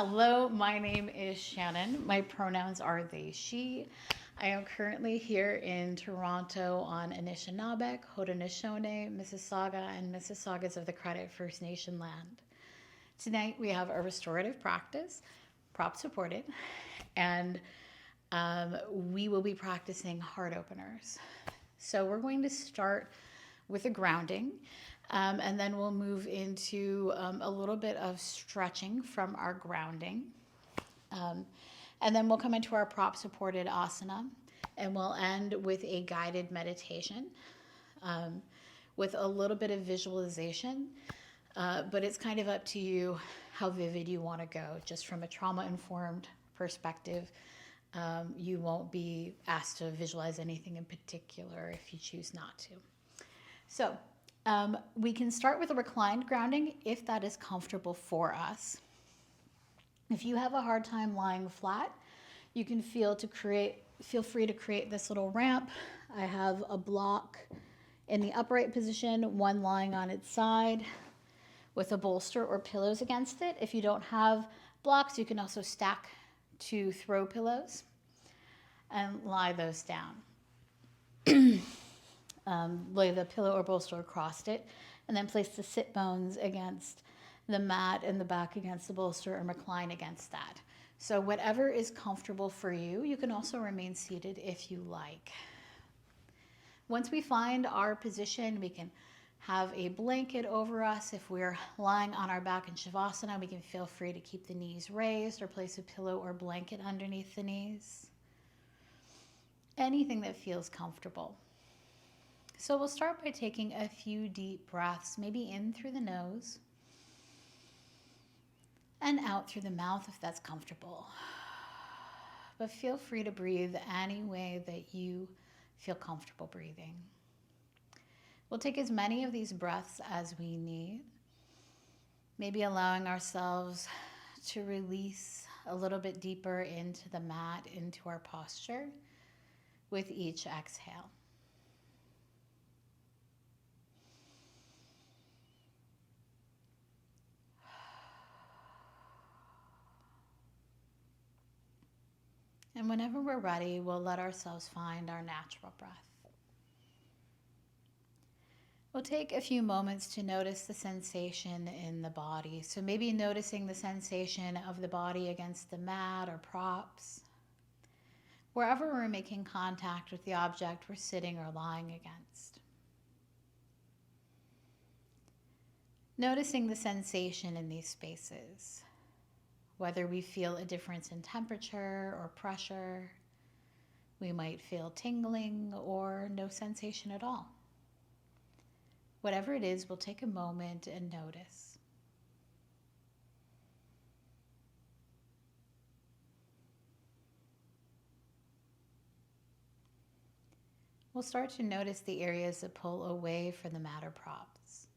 Hello, my name is Shannon. My pronouns are they, she. I am currently here in Toronto on Anishinaabeg, Haudenosaunee, Mississauga, and Mississaugas of the Credit First Nation land. Tonight we have a restorative practice, prop supported, and we will be practicing heart openers. So we're going to start with a grounding, and then we'll move into a little bit of stretching from our grounding. And then we'll come into our prop supported asana, and we'll end with a guided meditation with a little bit of visualization. But it's kind of up to you how vivid you want to go. Just from a trauma informed perspective, you won't be asked to visualize anything in particular if you choose not to. So we can start with a reclined grounding if that is comfortable for us. If you have a hard time lying flat, you can feel free to create this little ramp. I have a block in the upright position, one lying on its side with a bolster or pillows against it. If you don't have blocks, you can also stack 2 throw pillows and lie those down. Lay the pillow or bolster across it, and then place the sit bones against the mat and the back against the bolster and recline against that. So whatever is comfortable for you, you can also remain seated if you like. Once we find our position, we can have a blanket over us. If we're lying on our back in Shavasana, we can feel free to keep the knees raised or place a pillow or blanket underneath the knees. Anything that feels comfortable. So we'll start by taking a few deep breaths, maybe in through the nose and out through the mouth if that's comfortable. But feel free to breathe any way that you feel comfortable breathing. We'll take as many of these breaths as we need, maybe allowing ourselves to release a little bit deeper into the mat, into our posture with each exhale. And whenever we're ready, we'll let ourselves find our natural breath. We'll take a few moments to notice the sensation in the body. So maybe noticing the sensation of the body against the mat or props, wherever we're making contact with the object we're sitting or lying against. Noticing the sensation in these spaces, whether we feel a difference in temperature or pressure. We might feel tingling or no sensation at all. Whatever it is, we'll take a moment and notice. We'll start to notice the areas that pull away from the mat or props.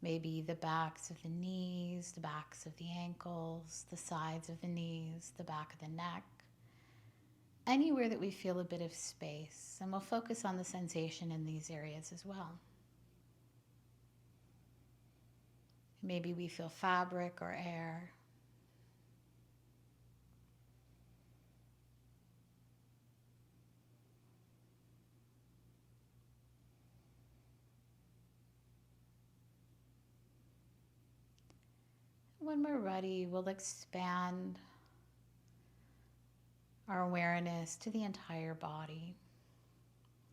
Maybe the backs of the knees, the backs of the ankles, the sides of the knees, the back of the neck. Anywhere that we feel a bit of space, and we'll focus on the sensation in these areas as well. Maybe we feel fabric or air. When we're ready, we'll expand our awareness to the entire body,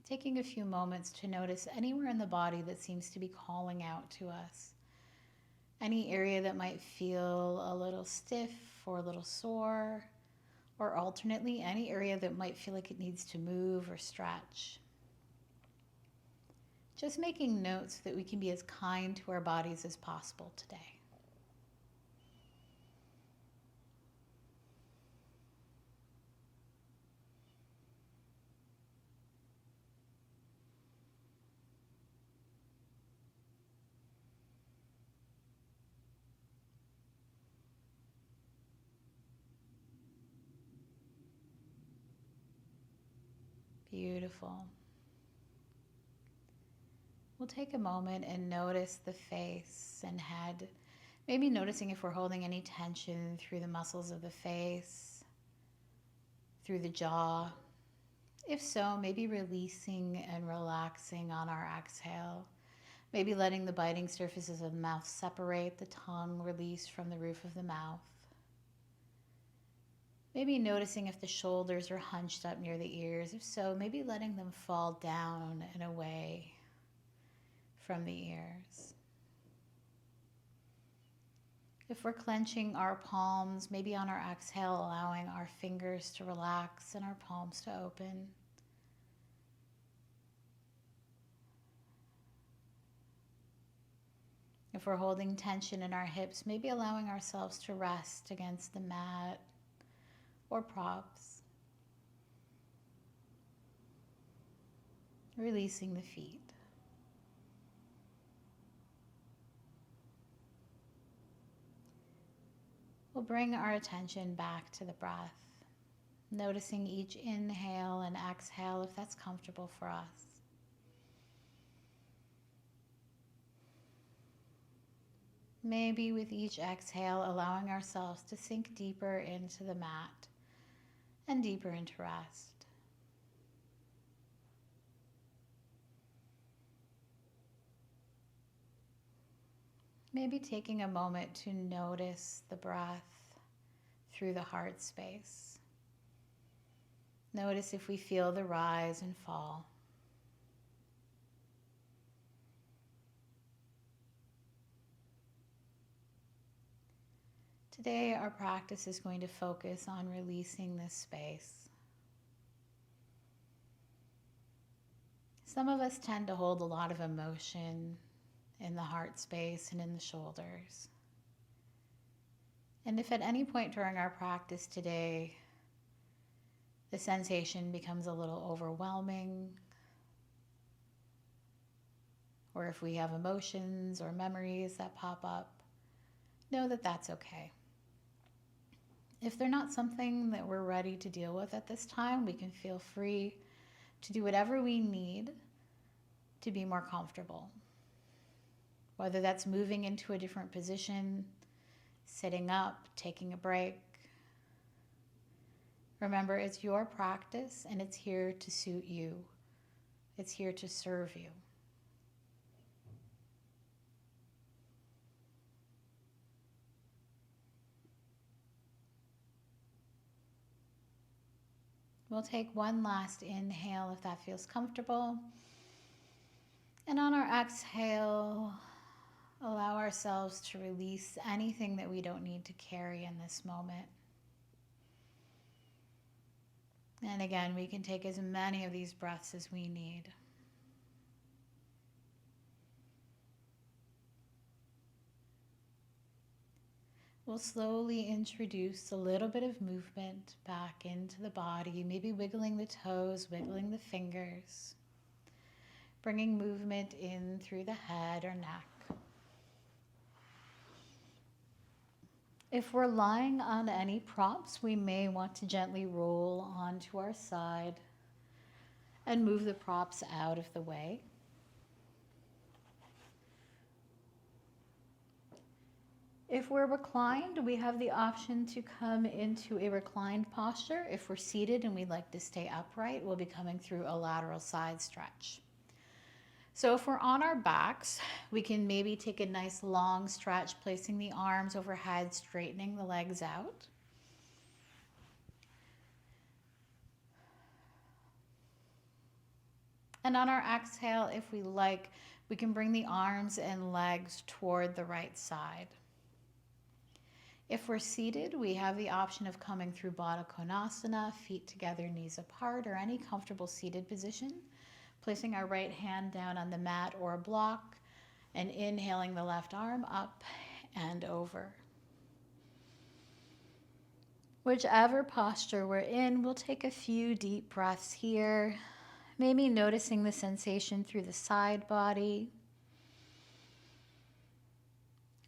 taking a few moments to notice anywhere in the body that seems to be calling out to us. Any area that might feel a little stiff or a little sore, or alternately, any area that might feel like it needs to move or stretch. Just making notes so that we can be as kind to our bodies as possible today. Beautiful. We'll take a moment and notice the face and head Maybe noticing if we're holding any tension through the muscles of the face, through the jaw. If so, maybe releasing and relaxing on our exhale. Maybe letting the biting surfaces of the mouth separate, the tongue release from the roof of the mouth. Maybe noticing if the shoulders are hunched up near the ears. If so, maybe letting them fall down and away from the ears. If we're clenching our palms, maybe on our exhale, allowing our fingers to relax and our palms to open. If we're holding tension in our hips, maybe allowing ourselves to rest against the mat or props. Releasing the feet. We'll bring our attention back to the breath, noticing each inhale and exhale if that's comfortable for us. Maybe with each exhale, allowing ourselves to sink deeper into the mat and deeper into rest. Maybe taking a moment to notice the breath through the heart space. Notice if we feel the rise and fall. Today, our practice is going to focus on releasing this space. Some of us tend to hold a lot of emotion in the heart space and in the shoulders. And if at any point during our practice today, the sensation becomes a little overwhelming, or if we have emotions or memories that pop up, know that that's okay. If they're not something that we're ready to deal with at this time, we can feel free to do whatever we need to be more comfortable. Whether that's moving into a different position, sitting up, taking a break. Remember, it's your practice and it's here to suit you. It's here to serve you. We'll take one last inhale if that feels comfortable. And on our exhale, allow ourselves to release anything that we don't need to carry in this moment. And again, we can take as many of these breaths as we need. We'll slowly introduce a little bit of movement back into the body, maybe wiggling the toes, wiggling the fingers, bringing movement in through the head or neck. If we're lying on any props, we may want to gently roll onto our side and move the props out of the way. If we're reclined, we have the option to come into a reclined posture. If we're seated and we'd like to stay upright, we'll be coming through a lateral side stretch. So if we're on our backs, we can maybe take a nice long stretch, placing the arms overhead, straightening the legs out. And on our exhale, if we like, we can bring the arms and legs toward the right side. If we're seated, we have the option of coming through Baddha Konasana, feet together, knees apart, or any comfortable seated position. Placing our right hand down on the mat or a block and inhaling the left arm up and over. Whichever posture we're in, we'll take a few deep breaths here, maybe noticing the sensation through the side body,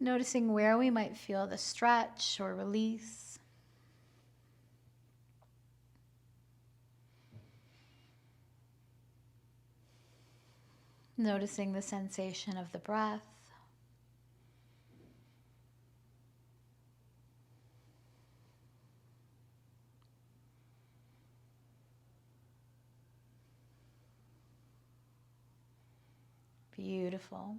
noticing where we might feel the stretch or release. Noticing the sensation of the breath. Beautiful.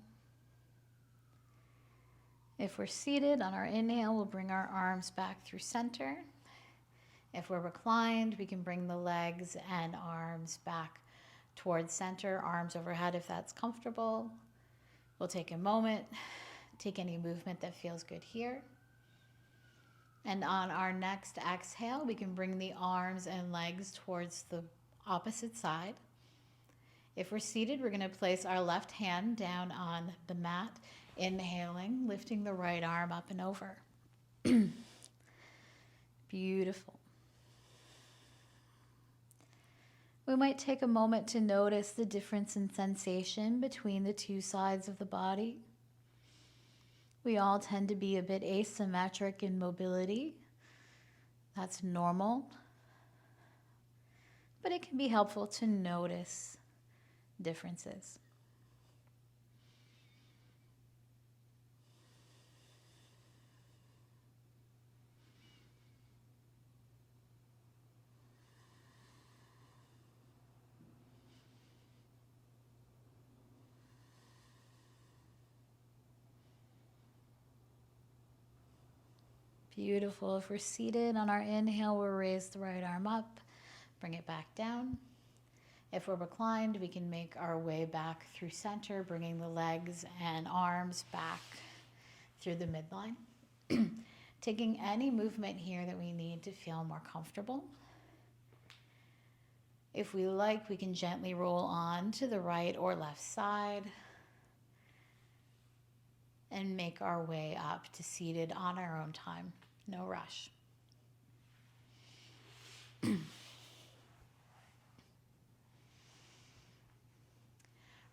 If we're seated on our inhale, we'll bring our arms back through center. If we're reclined, we can bring the legs and arms back towards center, arms overhead if that's comfortable. We'll take a moment, take any movement that feels good here. And on our next exhale, we can bring the arms and legs towards the opposite side. If we're seated, we're going to place our left hand down on the mat, inhaling, lifting the right arm up and over. Beautiful. We might take a moment to notice the difference in sensation between the two sides of the body. We all tend to be a bit asymmetric in mobility. That's normal. But it can be helpful to notice differences. Beautiful. If we're seated on our inhale, we'll raise the right arm up, bring it back down. If we're reclined, we can make our way back through center, bringing the legs and arms back through the midline. Taking any movement here that we need to feel more comfortable. If we like, we can gently roll on to the right or left side and make our way up to seated on our own time. No rush.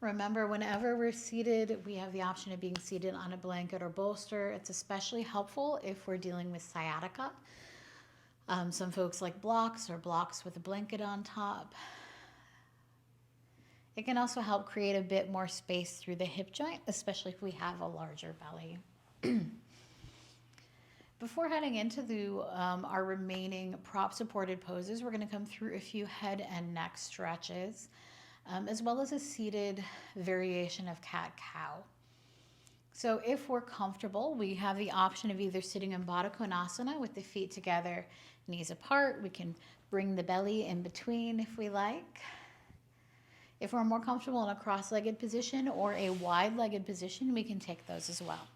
Remember, whenever we're seated, we have the option of being seated on a blanket or bolster. It's especially helpful if we're dealing with sciatica. Some folks like blocks or blocks with a blanket on top. It can also help create a bit more space through the hip joint, especially if we have a larger belly. Before heading into our remaining prop-supported poses, we're going to come through a few head and neck stretches, as well as a seated variation of cat-cow. So if we're comfortable, we have the option of either sitting in Baddha Konasana with the feet together, knees apart. We can bring the belly in between if we like. If we're more comfortable in a cross-legged position or a wide-legged position, we can take those as well.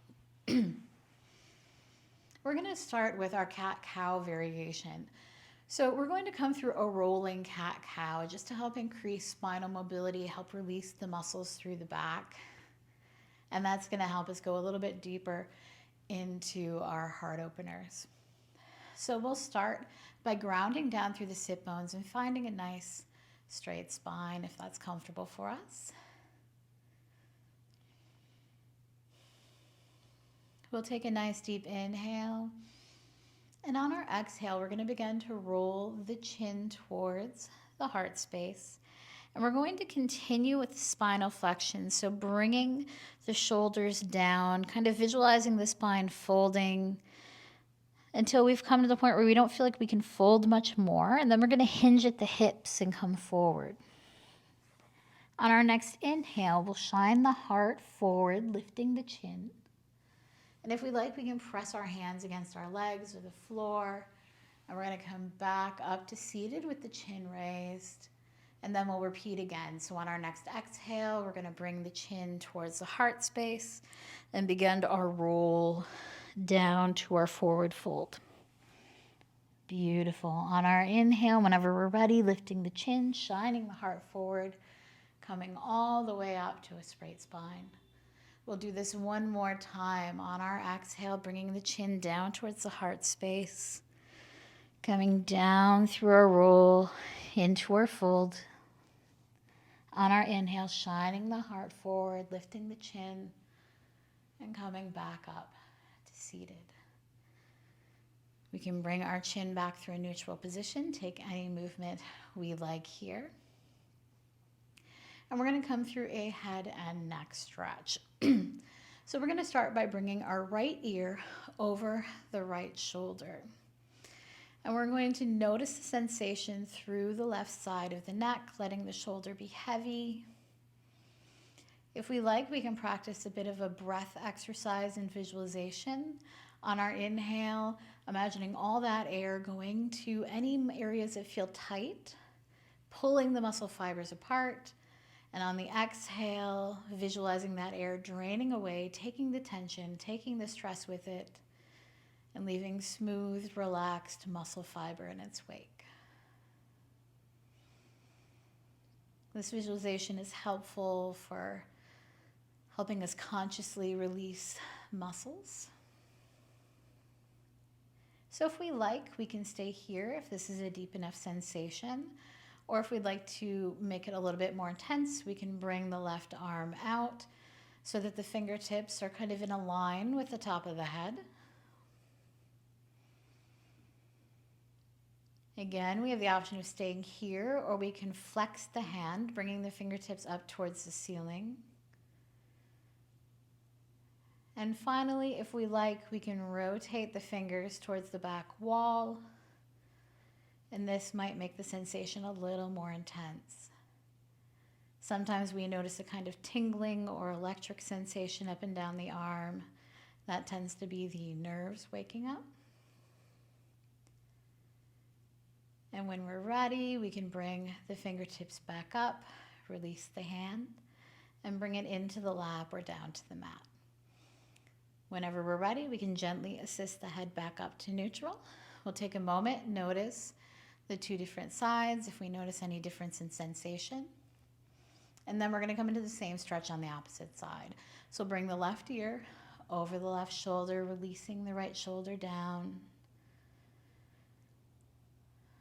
We're going to start with our cat-cow variation. So we're going to come through a rolling cat-cow just to help increase spinal mobility, help release the muscles through the back. And that's going to help us go a little bit deeper into our heart openers. So we'll start by grounding down through the sit bones and finding a nice straight spine if that's comfortable for us. We'll take a nice deep inhale. And on our exhale, we're going to begin to roll the chin towards the heart space. And we're going to continue with the spinal flexion. So bringing the shoulders down, kind of visualizing the spine folding until we've come to the point where we don't feel like we can fold much more. And then we're going to hinge at the hips and come forward. On our next inhale, we'll shine the heart forward, lifting the chin. And if we like, we can press our hands against our legs or the floor. And we're going to come back up to seated with the chin raised. And then we'll repeat again. So on our next exhale, we're going to bring the chin towards the heart space and begin our roll down to our forward fold. Beautiful. On our inhale, whenever we're ready, lifting the chin, shining the heart forward, coming all the way up to a straight spine. We'll do this one more time. On our exhale, bringing the chin down towards the heart space, coming down through our roll into our fold. On our inhale, shining the heart forward, lifting the chin, and coming back up to seated. We can bring our chin back through a neutral position, take any movement we like here. And we're going to come through a head and neck stretch. So we're going to start by bringing our right ear over the right shoulder. And we're going to notice the sensation through the left side of the neck, letting the shoulder be heavy. If we like, we can practice a bit of a breath exercise and visualization. On our inhale, imagining all that air going to any areas that feel tight, pulling the muscle fibers apart. And on the exhale, visualizing that air draining away, taking the tension, taking the stress with it, and leaving smooth, relaxed muscle fiber in its wake. This visualization is helpful for helping us consciously release muscles. So if we like, we can stay here if this is a deep enough sensation. Or if we'd like to make it a little bit more intense, we can bring the left arm out so that the fingertips are kind of in a line with the top of the head. Again, we have the option of staying here, or we can flex the hand, bringing the fingertips up towards the ceiling. And finally, if we like, we can rotate the fingers towards the back wall. And this might make the sensation a little more intense. Sometimes we notice a kind of tingling or electric sensation up and down the arm. That tends to be the nerves waking up. And when we're ready, we can bring the fingertips back up, release the hand, and bring it into the lap or down to the mat. Whenever we're ready, we can gently assist the head back up to neutral. We'll take a moment, notice the two different sides, if we notice any difference in sensation. And then we're going to come into the same stretch on the opposite side. So bring the left ear over the left shoulder, releasing the right shoulder down.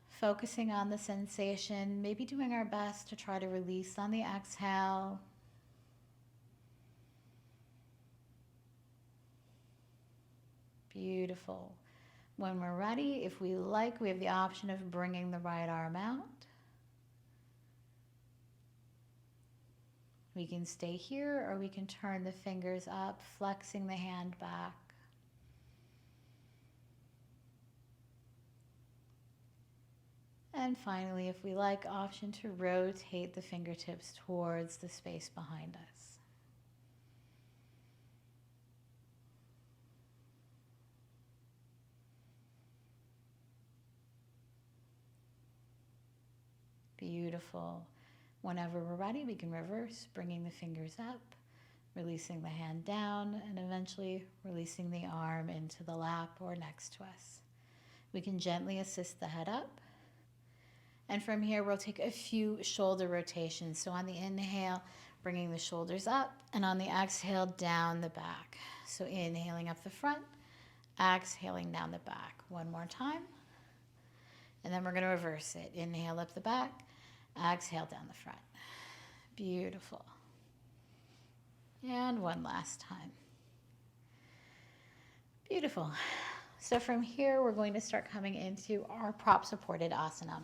Focusing on the sensation, maybe doing our best to try to release on the exhale. Beautiful. When we're ready, if we like, we have the option of bringing the right arm out. We can stay here, or we can turn the fingers up, flexing the hand back. And finally, if we like, option to rotate the fingertips towards the space behind us. Beautiful. Whenever we're ready, we can reverse, bringing the fingers up, releasing the hand down, and eventually releasing the arm into the lap or next to us. We can gently assist the head up. And from here, we'll take a few shoulder rotations. So on the inhale, bringing the shoulders up, and on the exhale, down the back. So inhaling up the front, exhaling down the back. One more time. And then we're going to reverse it. Inhale up the back, exhale down the front. Beautiful. And one last time. Beautiful. So from here, we're going to start coming into our prop supported asana.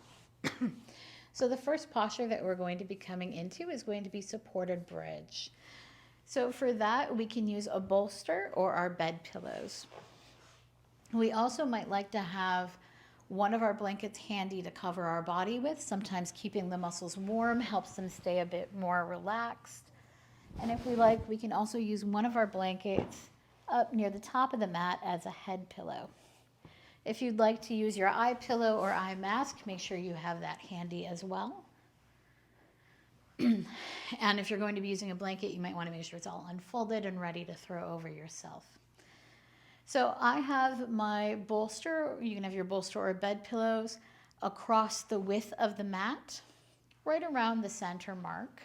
So the first posture that we're going to be coming into is going to be supported bridge. So for that, we can use a bolster or our bed pillows. We also might like to have one of our blankets handy to cover our body with. Sometimes keeping the muscles warm helps them stay a bit more relaxed. And if we like, we can also use one of our blankets up near the top of the mat as a head pillow. If you'd like to use your eye pillow or eye mask, make sure you have that handy as well. And if you're going to be using a blanket, you might want to make sure it's all unfolded and ready to throw over yourself. So I have my bolster, you can have your bolster or bed pillows across the width of the mat, right around the center mark.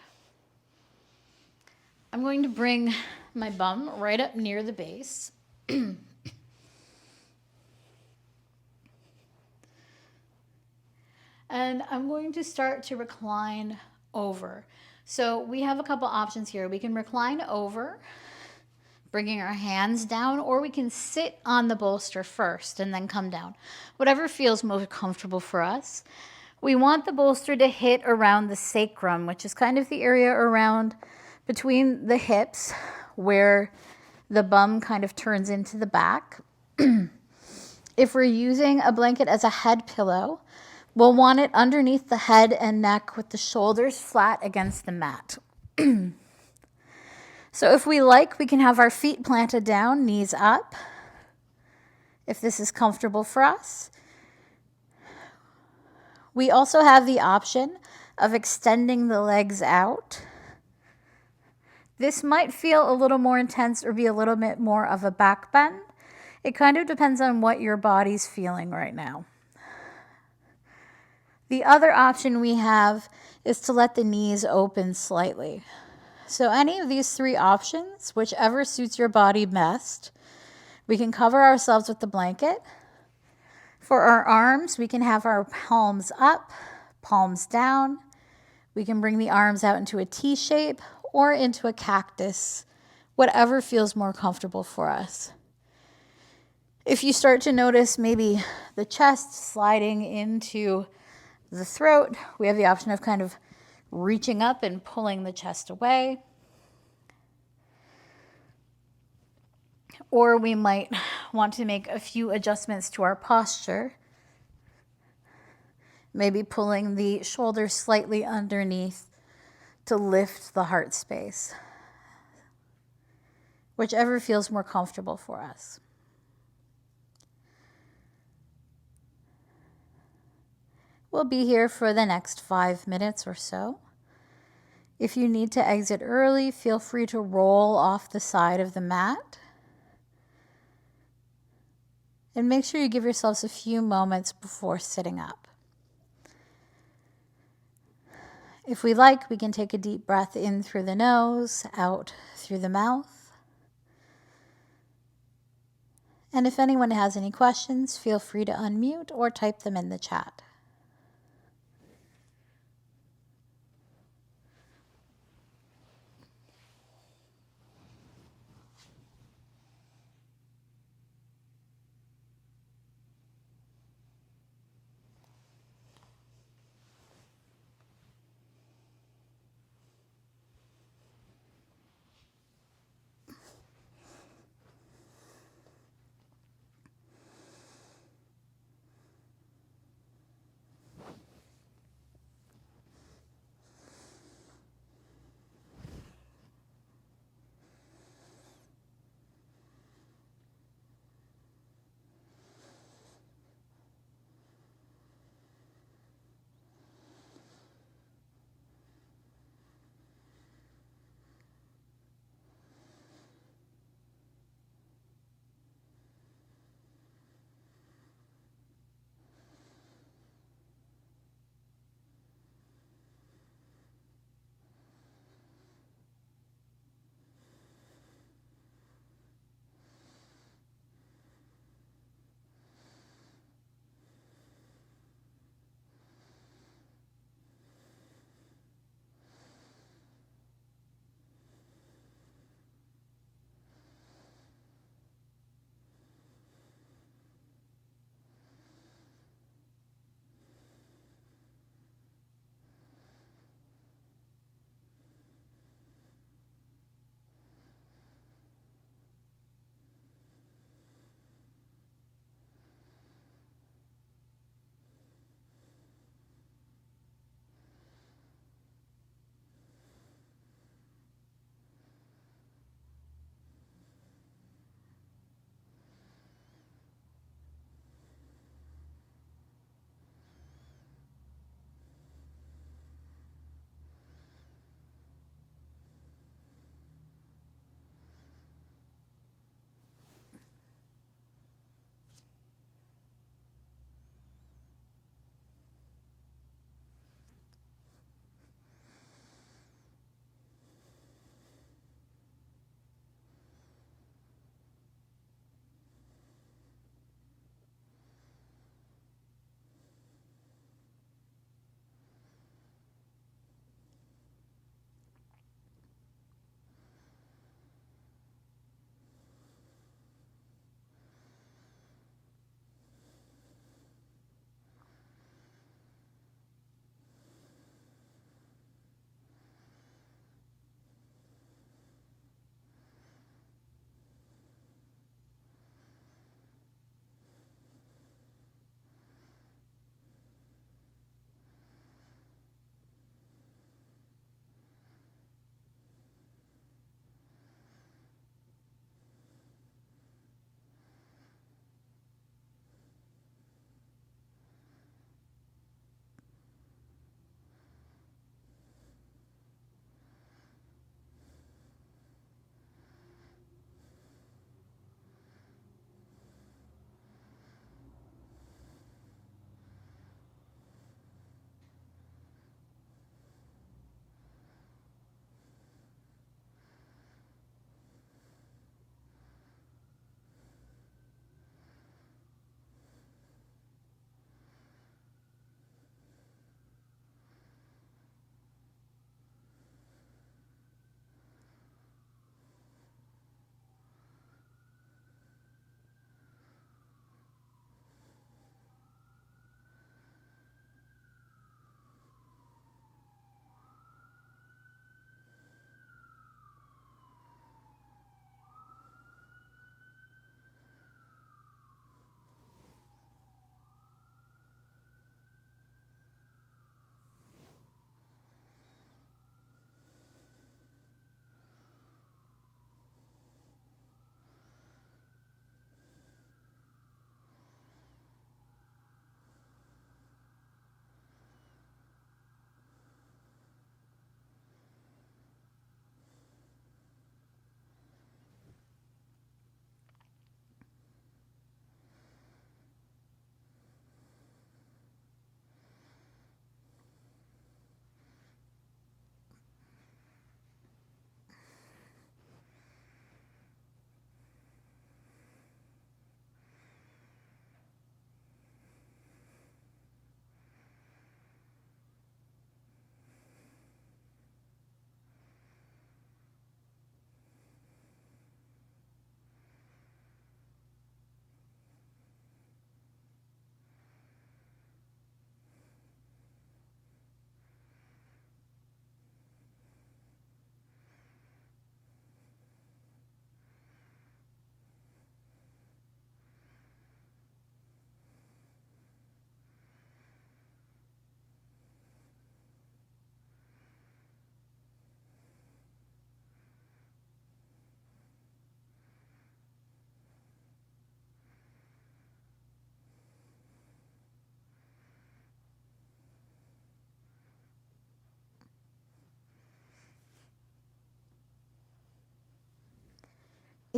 I'm going to bring my bum right up near the base. And I'm going to start to recline over. So we have a couple options here. We can recline over, bringing our hands down, or we can sit on the bolster first and then come down. Whatever feels most comfortable for us. We want the bolster to hit around the sacrum, which is kind of the area around between the hips where the bum kind of turns into the back. If we're using a blanket as a head pillow, we'll want it underneath the head and neck with the shoulders flat against the mat. So if we like, we can have our feet planted down, knees up, if this is comfortable for us. We also have the option of extending the legs out. This might feel a little more intense or be a little bit more of a back bend. It kind of depends on what your body's feeling right now. The other option we have is to let the knees open slightly. So any of these three options, whichever suits your body best, we can cover ourselves with the blanket. For our arms, we can have our palms up, palms down. We can bring the arms out into a T shape or into a cactus, whatever feels more comfortable for us. If you start to notice maybe the chest sliding into the throat, we have the option of kind of reaching up and pulling the chest away. Or we might want to make a few adjustments to our posture. Maybe pulling the shoulders slightly underneath to lift the heart space. Whichever feels more comfortable for us. We'll be here for the next 5 minutes or so. If you need to exit early, feel free to roll off the side of the mat. And make sure you give yourselves a few moments before sitting up. If we like, we can take a deep breath in through the nose, out through the mouth. And if anyone has any questions, feel free to unmute or type them in the chat.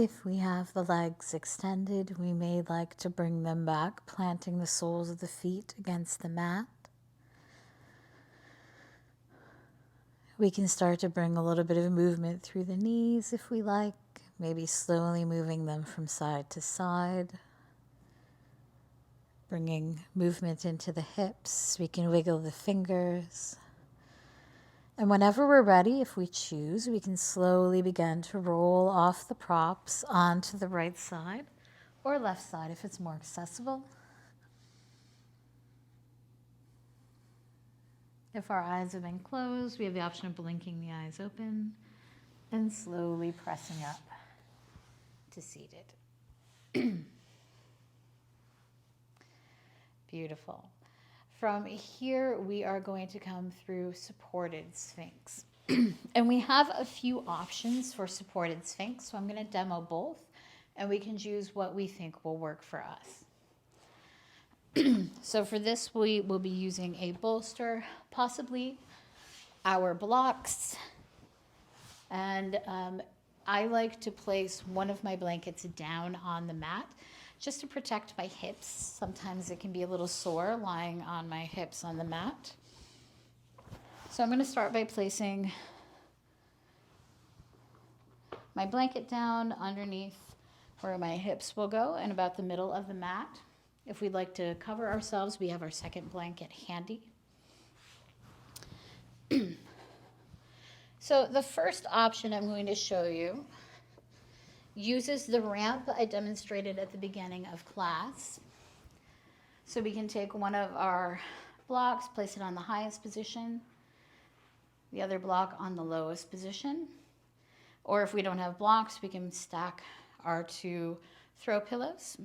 If we have the legs extended, we may like to bring them back, planting the soles of the feet against the mat. We can start to bring a little bit of movement through the knees if we like, maybe slowly moving them from side to side. Bringing movement into the hips, we can wiggle the fingers. And whenever we're ready, if we choose, we can slowly begin to roll off the props onto the right side or left side if it's more accessible. If our eyes have been closed, we have the option of blinking the eyes open and slowly pressing up to seated. Beautiful. From here, we are going to come through supported Sphinx. And we have a few options for supported Sphinx, so I'm going to demo both, and we can choose what we think will work for us. So for this, we will be using a bolster, possibly our blocks, and I like to place one of my blankets down on the mat just to protect my hips. Sometimes it can be a little sore lying on my hips on the mat. So I'm going to start by placing my blanket down underneath where my hips will go and about the middle of the mat. If we'd like to cover ourselves, we have our second blanket handy. So the first option I'm going to show you uses the ramp I demonstrated at the beginning of class. So we can take one of our blocks, place it on the highest position, the other block on the lowest position. Or if we don't have blocks, we can stack our two throw pillows.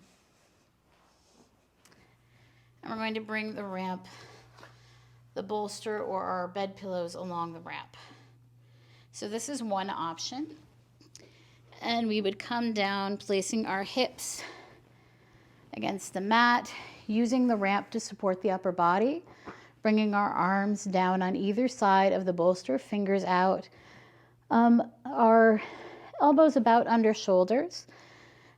And we're going to bring the ramp, the bolster, or our bed pillows along the ramp. So this is one option. And we would come down, placing our hips against the mat, using the ramp to support the upper body, bringing our arms down on either side of the bolster, fingers out, our elbows about under shoulders.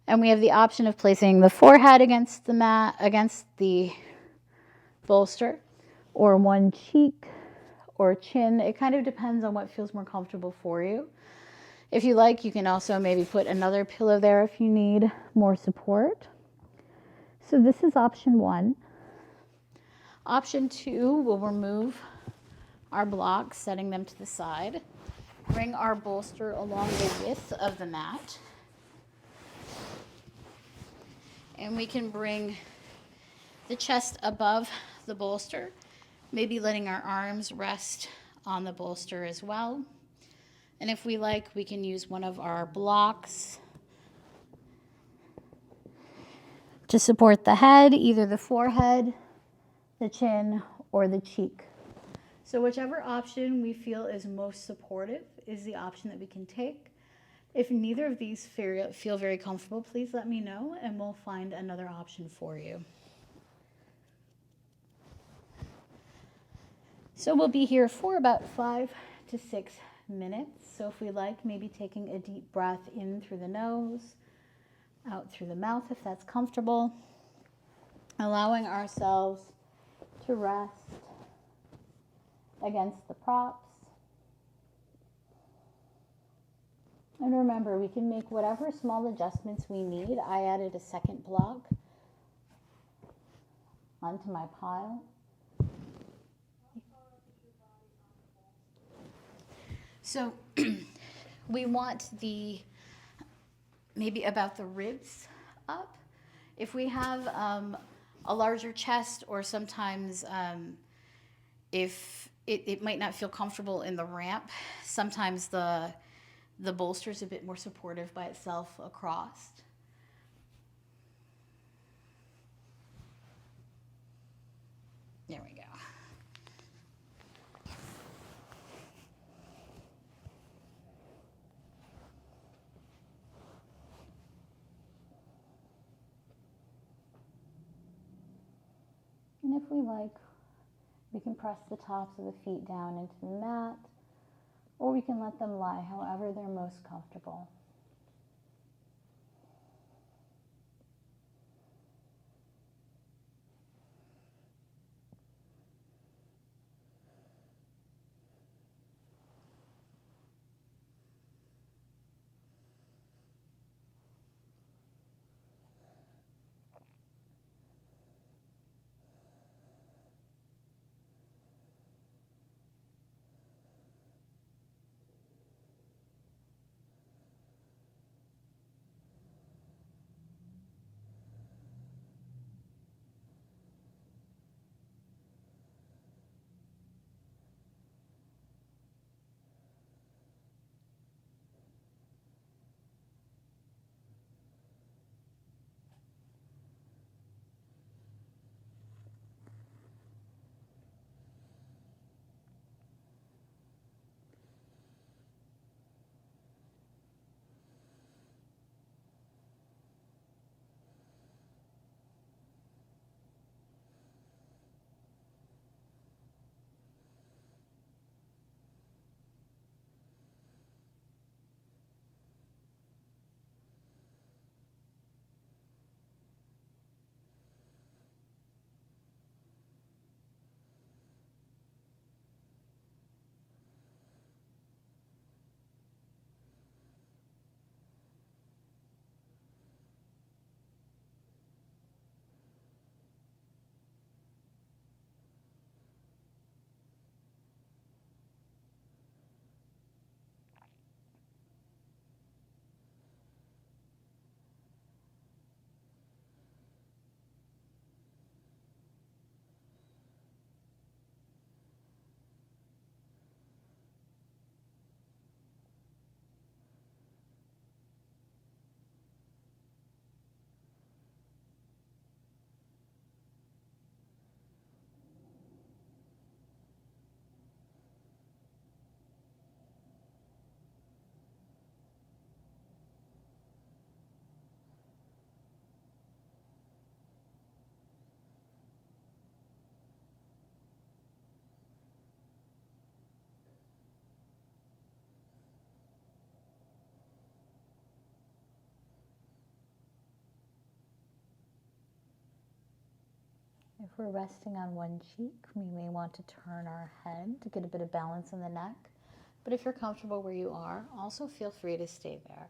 And we have the option of placing the forehead against the mat, against the bolster, or one cheek or chin. It kind of depends on what feels more comfortable for you. If you like, you can also maybe put another pillow there if you need more support. So this is option one. Option two, we'll remove our blocks, setting them to the side. Bring our bolster along the width of the mat. And we can bring the chest above the bolster, maybe letting our arms rest on the bolster as well. And if we like, we can use one of our blocks to support the head, either the forehead, the chin, or the cheek. So whichever option we feel is most supportive is the option that we can take. If neither of these feel very comfortable, please let me know and we'll find another option for you. So we'll be here for about 5 to 6 minutes. So if we like, maybe taking a deep breath in through the nose, out through the mouth if that's comfortable. Allowing ourselves to rest against the props. And remember, we can make whatever small adjustments we need. I added a second block onto my pile. So we want maybe about the ribs up. If we have a larger chest, or sometimes if it might not feel comfortable in the ramp, sometimes the bolster is a bit more supportive by itself across. There we go. And if we like, we can press the tops of the feet down into the mat, or we can let them lie however they're most comfortable. If we're resting on one cheek, we may want to turn our head to get a bit of balance in the neck. But if you're comfortable where you are, also feel free to stay there.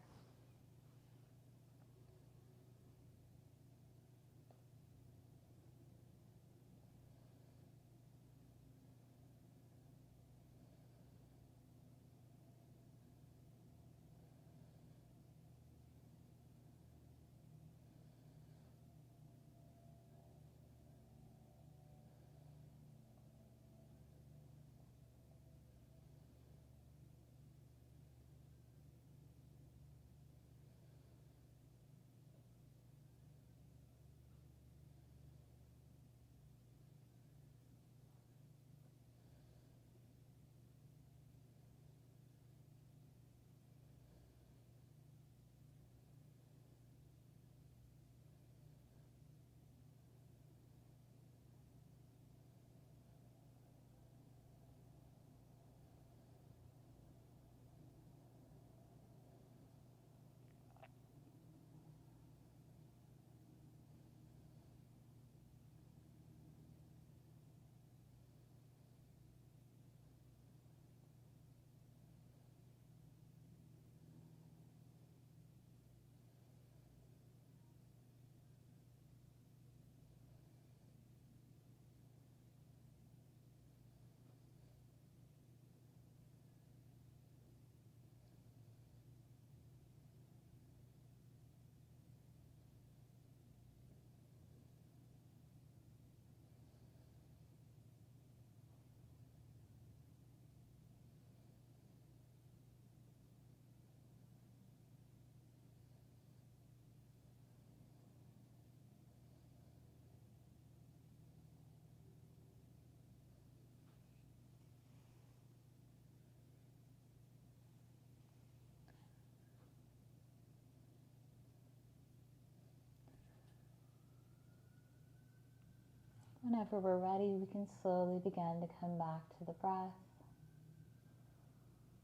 Whenever we're ready, we can slowly begin to come back to the breath.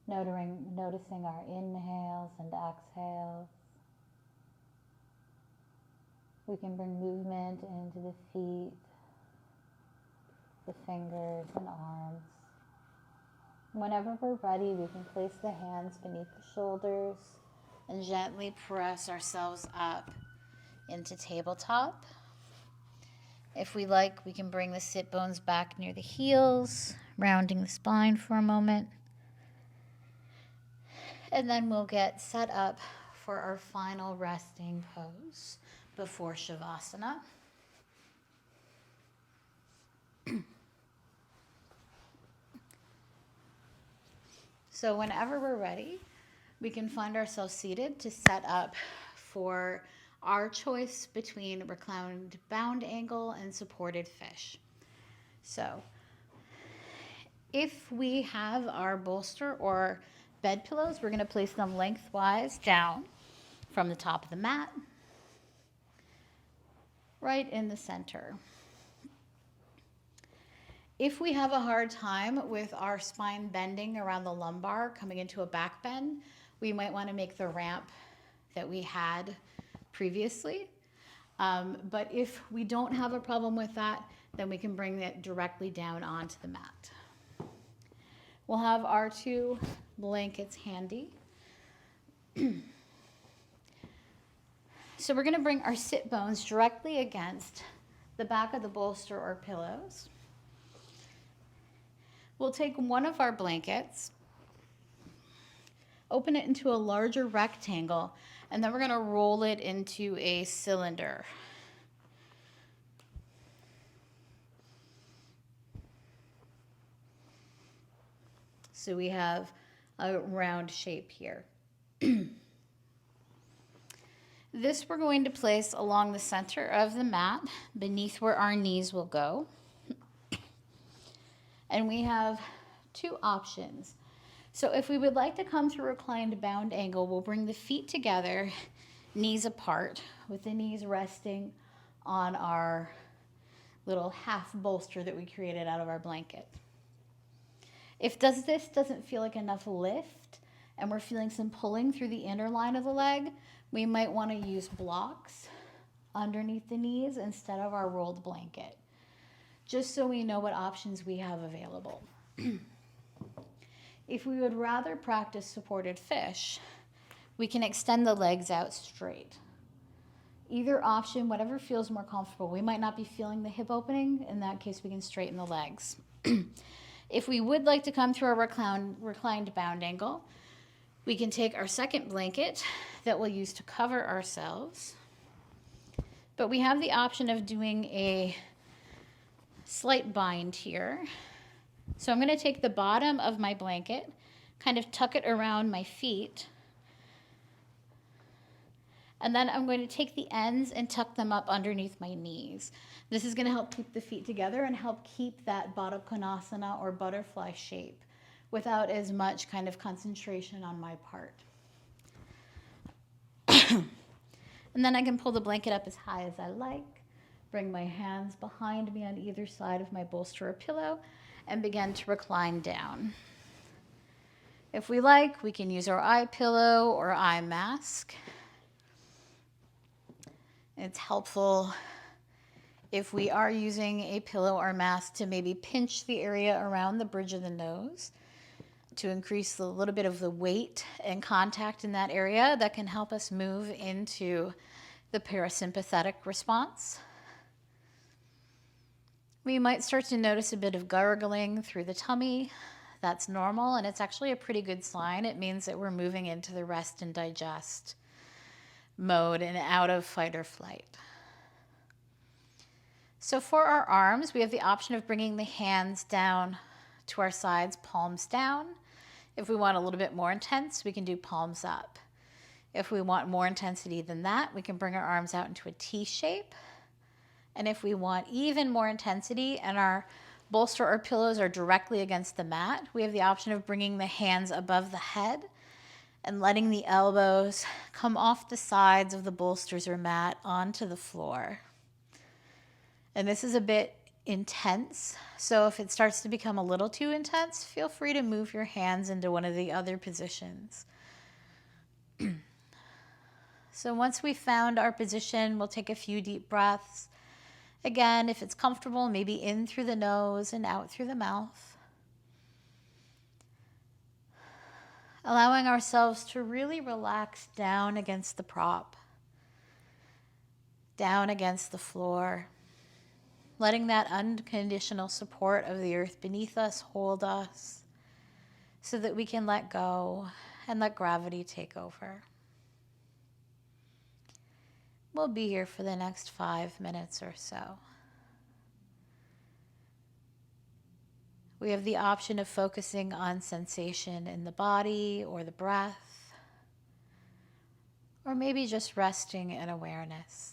Noticing our inhales and exhales. We can bring movement into the feet, the fingers and arms. Whenever we're ready, we can place the hands beneath the shoulders and gently press ourselves up into tabletop. If we like, we can bring the sit bones back near the heels, rounding the spine for a moment. And then we'll get set up for our final resting pose before Shavasana. So whenever we're ready, we can find ourselves seated to set up for our choice between reclined bound angle and supported fish. So if we have our bolster or bed pillows, we're going to place them lengthwise down from the top of the mat, right in the center. If we have a hard time with our spine bending around the lumbar, coming into a back bend, we might want to make the ramp that we had previously. But if we don't have a problem with that, then we can bring it directly down onto the mat. We'll have our 2 blankets handy. So we're going to bring our sit bones directly against the back of the bolster or pillows. We'll take one of our blankets, open it into a larger rectangle, and then we're going to roll it into a cylinder. So we have a round shape here. This we're going to place along the center of the mat, beneath where our knees will go. And we have 2 options. So if we would like to come to reclined bound angle, we'll bring the feet together, knees apart, with the knees resting on our little half bolster that we created out of our blanket. If this doesn't feel like enough lift and we're feeling some pulling through the inner line of the leg, we might want to use blocks underneath the knees instead of our rolled blanket. just so we know what options we have available. If we would rather practice supported fish, we can extend the legs out straight. Either option, whatever feels more comfortable. We might not be feeling the hip opening. In that case, we can straighten the legs. If we would like to come through a reclined bound angle, we can take our second blanket that we'll use to cover ourselves. But we have the option of doing a slight bind here. So I'm going to take the bottom of my blanket, kind of tuck it around my feet, and then I'm going to take the ends and tuck them up underneath my knees. This is going to help keep the feet together and help keep that Baddha Konasana or butterfly shape without as much kind of concentration on my part. And then I can pull the blanket up as high as I like, bring my hands behind me on either side of my bolster or pillow, and begin to recline down. If we like, we can use our eye pillow or eye mask. It's helpful if we are using a pillow or mask to maybe pinch the area around the bridge of the nose to increase a little bit of the weight and contact in that area. That can help us move into the parasympathetic response. We might start to notice a bit of gurgling through the tummy. That's normal, and it's actually a pretty good sign. It means that we're moving into the rest and digest mode and out of fight or flight. So for our arms, we have the option of bringing the hands down to our sides, palms down. If we want a little bit more intense, we can do palms up. If we want more intensity than that, we can bring our arms out into a T shape. And if we want even more intensity and our bolster or pillows are directly against the mat, we have the option of bringing the hands above the head and letting the elbows come off the sides of the bolsters or mat onto the floor. And this is a bit intense, so if it starts to become a little too intense, feel free to move your hands into one of the other positions. So once we've found our position, we'll take a few deep breaths. Again, if it's comfortable, maybe in through the nose and out through the mouth. Allowing ourselves to really relax down against the prop, down against the floor, letting that unconditional support of the earth beneath us hold us so that we can let go and let gravity take over. We'll be here for the next 5 minutes or so. We have the option of focusing on sensation in the body or the breath, or maybe just resting in awareness.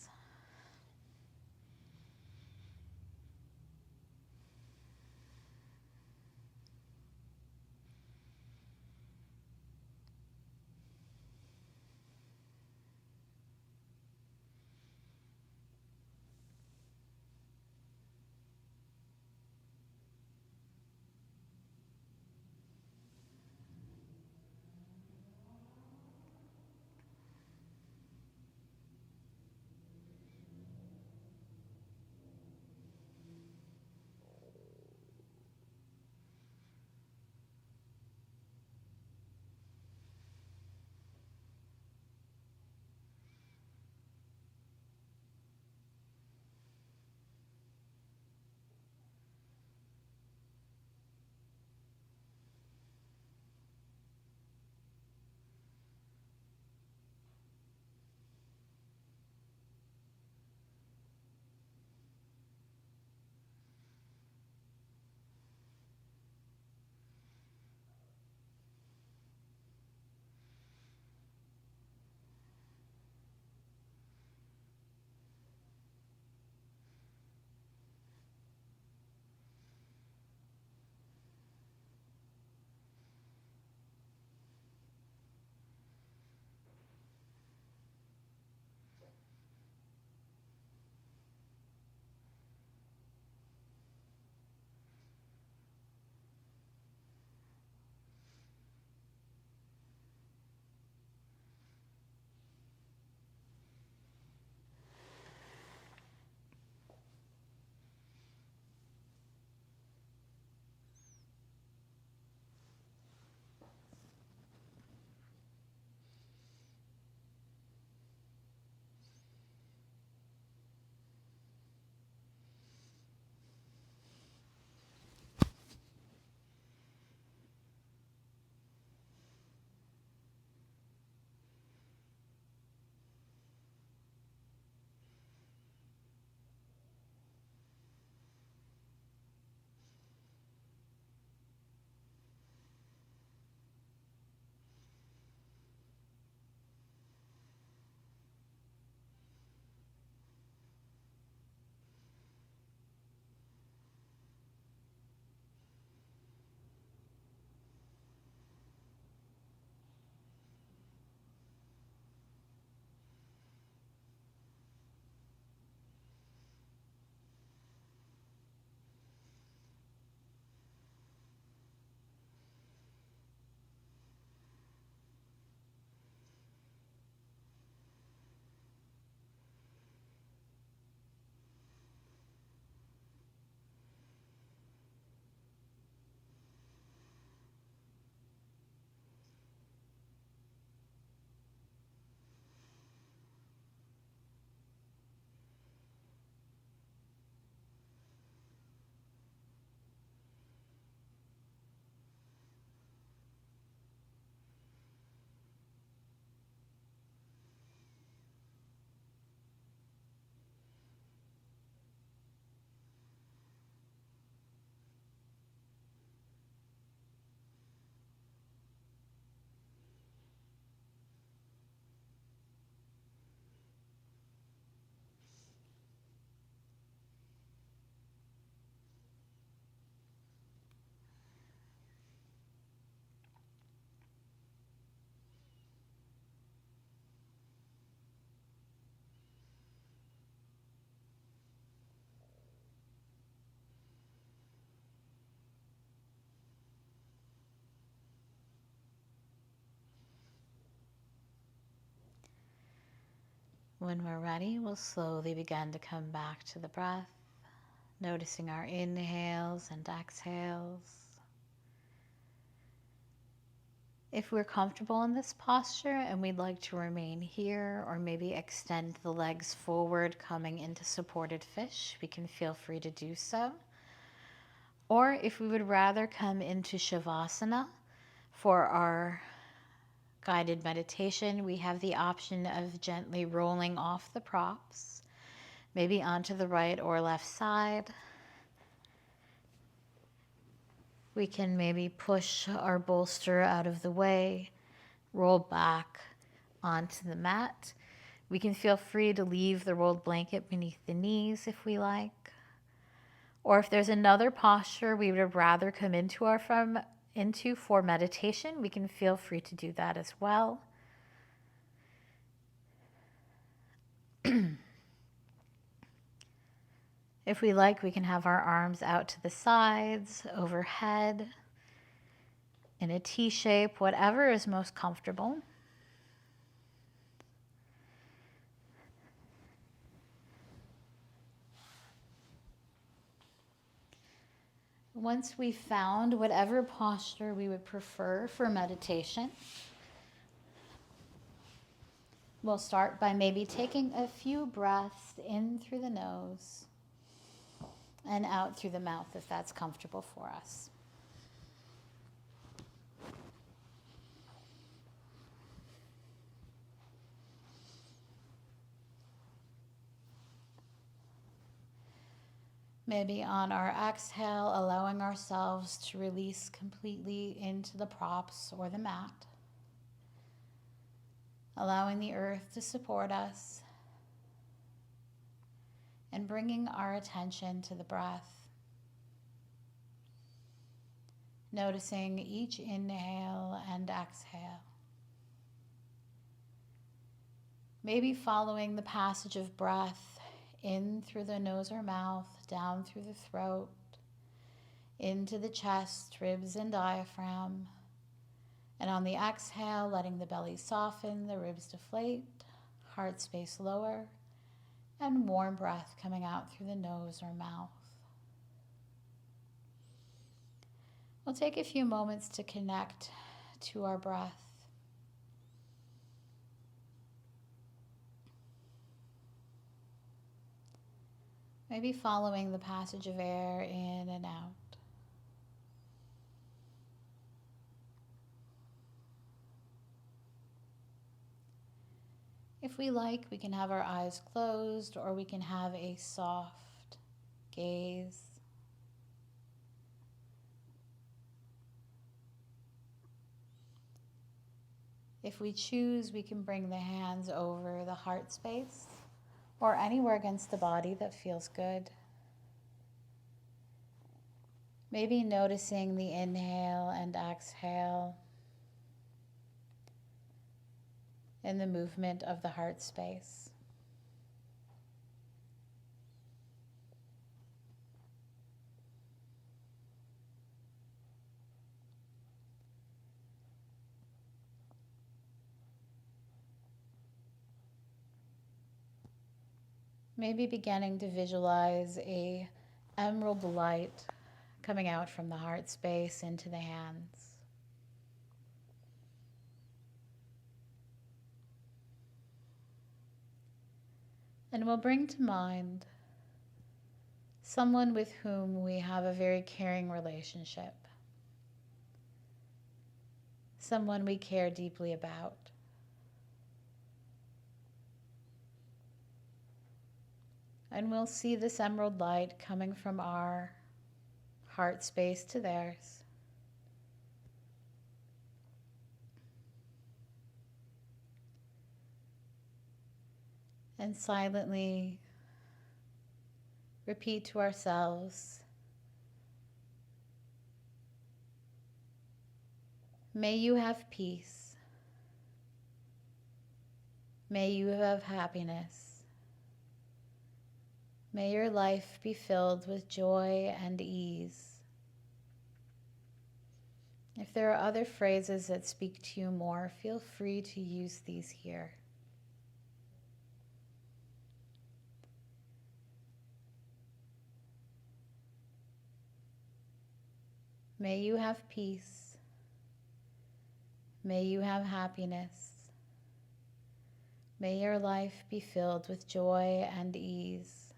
When we're ready, we'll slowly begin to come back to the breath, noticing our inhales and exhales. If we're comfortable in this posture and we'd like to remain here, or maybe extend the legs forward, coming into supported fish, we can feel free to do so. Or if we would rather come into Shavasana for our guided meditation, we have the option of gently rolling off the props, maybe onto the right or left side. We can maybe push our bolster out of the way, roll back onto the mat. We can feel free to leave the rolled blanket beneath the knees if we like. Or if there's another posture we would rather come into for meditation, we can feel free to do that as well. If we like, we can have our arms out to the sides, overhead, in a T shape, whatever is most comfortable. Once we've found whatever posture we would prefer for meditation, we'll start by maybe taking a few breaths in through the nose and out through the mouth if that's comfortable for us. Maybe on our exhale, allowing ourselves to release completely into the props or the mat, allowing the earth to support us, and bringing our attention to the breath, noticing each inhale and exhale. Maybe following the passage of breath in through the nose or mouth, down through the throat, into the chest, ribs, and diaphragm. And on the exhale, letting the belly soften, the ribs deflate, heart space lower, and warm breath coming out through the nose or mouth. We'll take a few moments to connect to our breath. Maybe following the passage of air in and out. If we like, we can have our eyes closed, or we can have a soft gaze. If we choose, we can bring the hands over the heart space or anywhere against the body that feels good. Maybe noticing the inhale and exhale and the movement of the heart space. Maybe beginning to visualize a emerald light coming out from the heart space into the hands. And we'll bring to mind someone with whom we have a very caring relationship, someone we care deeply about. And we'll see this emerald light coming from our heart space to theirs. And silently repeat to ourselves, may you have peace. May you have happiness. May your life be filled with joy and ease. If there are other phrases that speak to you more, feel free to use these here. May you have peace. May you have happiness. May your life be filled with joy and ease.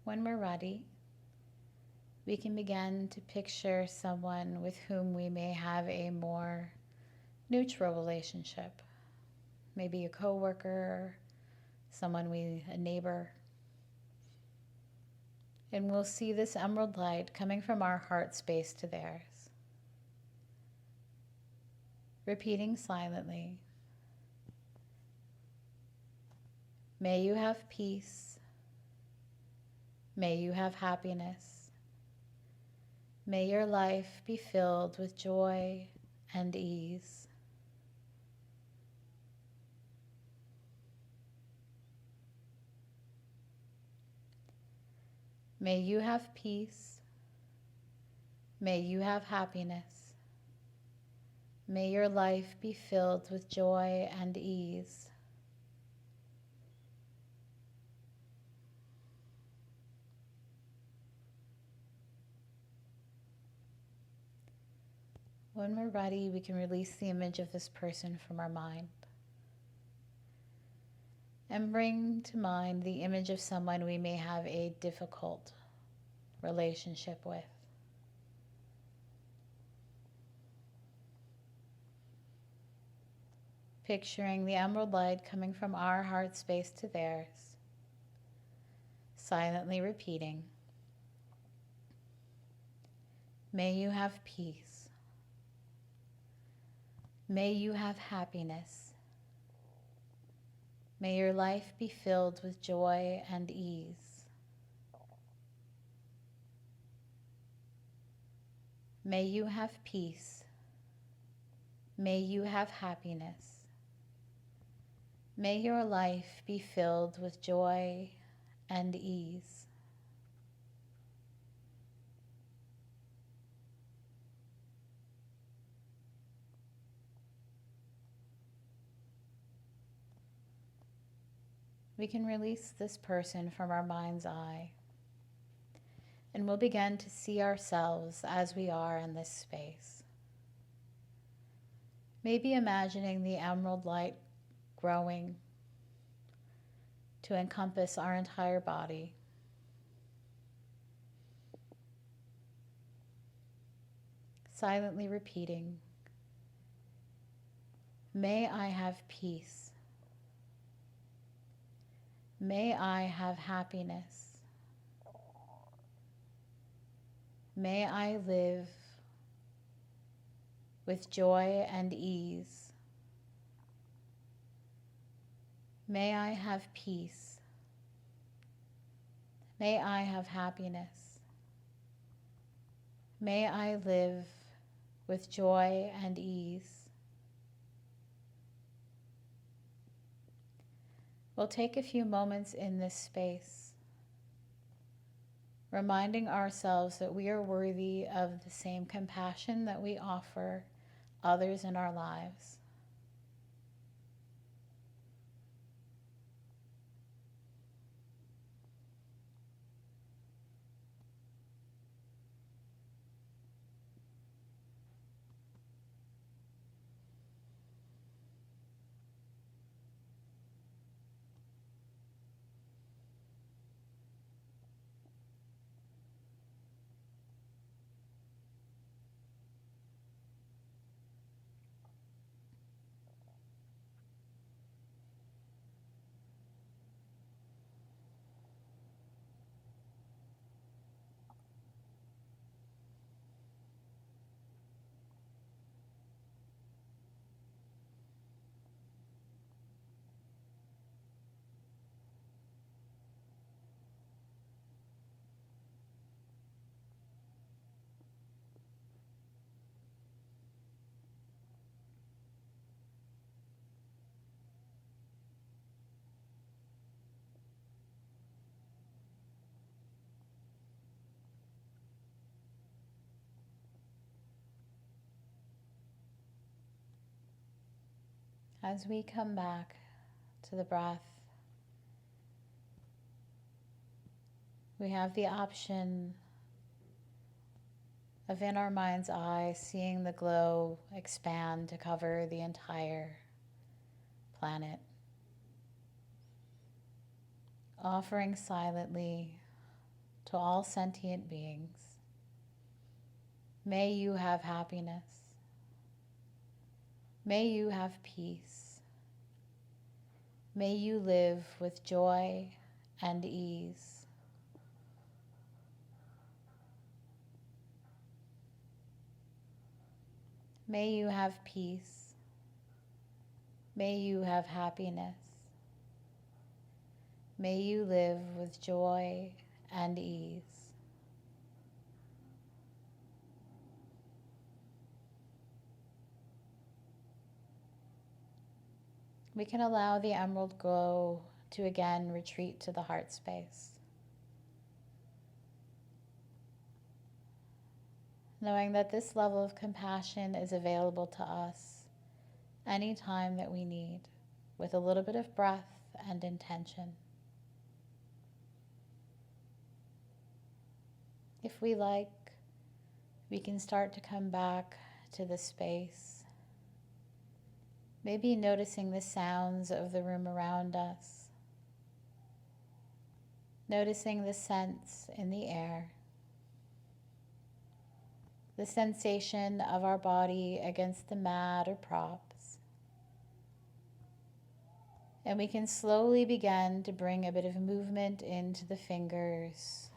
When we're ready, we can begin to picture someone with whom we may have a more neutral relationship. Maybe a coworker, a neighbor. And we'll see this emerald light coming from our heart space to theirs. Repeating silently, may you have peace. May you have happiness. May your life be filled with joy and ease. May you have peace. May you have happiness. May your life be filled with joy and ease. When we're ready, we can release the image of this person from our mind and bring to mind the image of someone we may have a difficult relationship with. Picturing the emerald light coming from our heart space to theirs, silently repeating, may you have peace. May you have happiness. May your life be filled with joy and ease. May you have peace. May you have happiness. May your life be filled with joy and ease. We can release this person from our mind's eye, and we'll begin to see ourselves as we are in this space. Maybe imagining the emerald light growing to encompass our entire body. Silently repeating, may I have peace. May I have happiness. May I live with joy and ease. May I have peace. May I have happiness. May I live with joy and ease. We'll take a few moments in this space, reminding ourselves that we are worthy of the same compassion that we offer others in our lives. As we come back to the breath, we have the option of, in our mind's eye, seeing the glow expand to cover the entire planet, offering silently to all sentient beings, may you have happiness, may you have peace, may you live with joy and ease. May you have peace. May you have happiness. May you live with joy and ease. We can allow the emerald glow to again retreat to the heart space, knowing that this level of compassion is available to us anytime that we need, with a little bit of breath and intention. If we like, we can start to come back to the space, maybe noticing the sounds of the room around us, noticing the scents in the air, the sensation of our body against the mat or props. And we can slowly begin to bring a bit of movement into the fingers,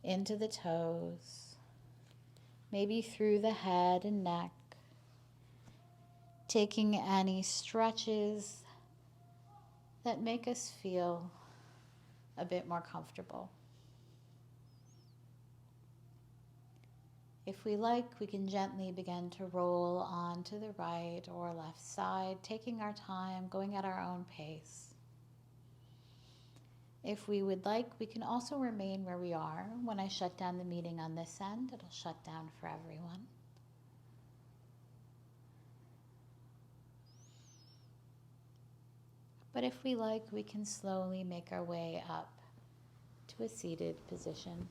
into the toes, maybe through the head and neck, taking any stretches that make us feel a bit more comfortable. If we like, we can gently begin to roll on to the right or left side, taking our time, going at our own pace. If we would like, we can also remain where we are. When I shut down the meeting on this end, it'll shut down for everyone. But if we like, we can slowly make our way up to a seated position.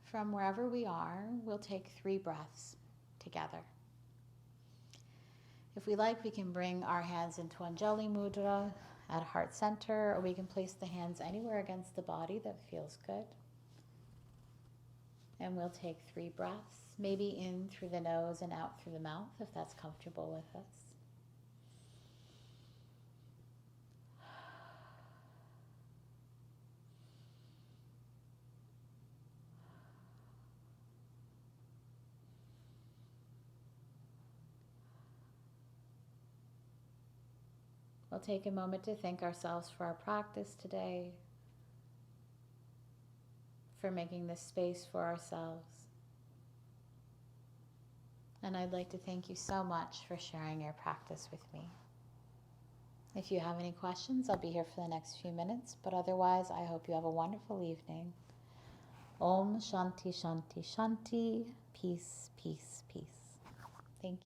From wherever we are, we'll take 3 breaths together. If we like, we can bring our hands into Anjali Mudra at heart center, or we can place the hands anywhere against the body that feels good. And we'll take 3 breaths, maybe in through the nose and out through the mouth, if that's comfortable with us. We'll take a moment to thank ourselves for our practice today, for making this space for ourselves. And I'd like to thank you so much for sharing your practice with me. If you have any questions, I'll be here for the next few minutes, but otherwise, I hope you have a wonderful evening. Om Shanti Shanti Shanti. Peace, peace, peace.